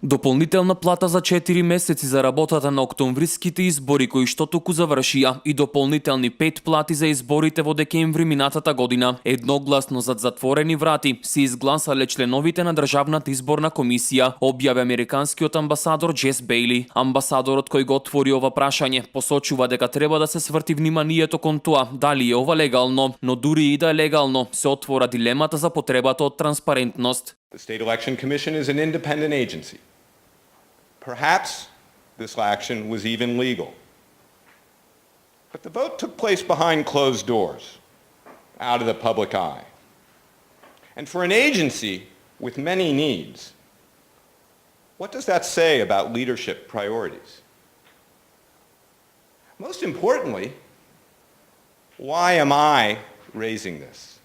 Дополнителна плата за 4 месеци за работата на октомвриските избори кои што току завршија и дополнителни 5 плати за изборите во декември минатата година. Едногласно зад затворени врати се изгласале членовите на Државната изборна комисија, објави американскиот амбасадор Джес Бејли. Амбасадорот кој го отвори ова прашање посочува дека треба да се сврти вниманието кон тоа дали е ова легално, но дури и да е легално, се отвора дилемата за потребата од транспарентност. The State Election Commission is an independent agency. Perhaps this action was even legal. But the vote took place behind closed doors, out of the public eye. And for an agency with many needs, what does that say about leadership priorities? Most importantly, why am I raising this?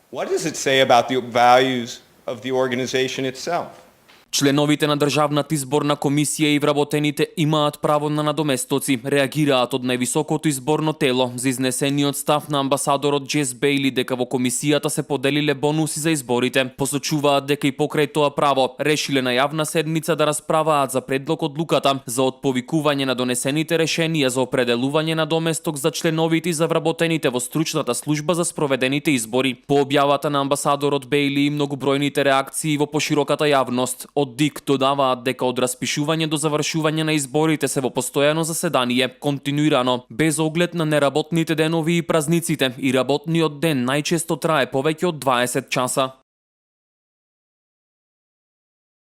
What does it say about the values of the organization itself? Членовите на Државната изборна комисија и вработените имаат право на надоместоци, реагираат од највисокото изборно тело за изнесениот став на амбасадорот Джес Бејли дека во комисијата се поделиле бонуси за изборите. Посочуваат дека и покрај тоа право решиле на јавна седница да расправаат за предлог одлуката за отповикување на донесените решенија за определување на доместок за членовите и за вработените во стручната служба за спроведените избори. По објавата на амбасадорот Бејли и многобројните реакции во пошироката јавност, од ДИК додаваат дека од распишување до завршување на изборите се во постојано заседание, континуирано, без оглед на неработните денови и празниците, и работниот ден најчесто трае повеќе од 20 часа.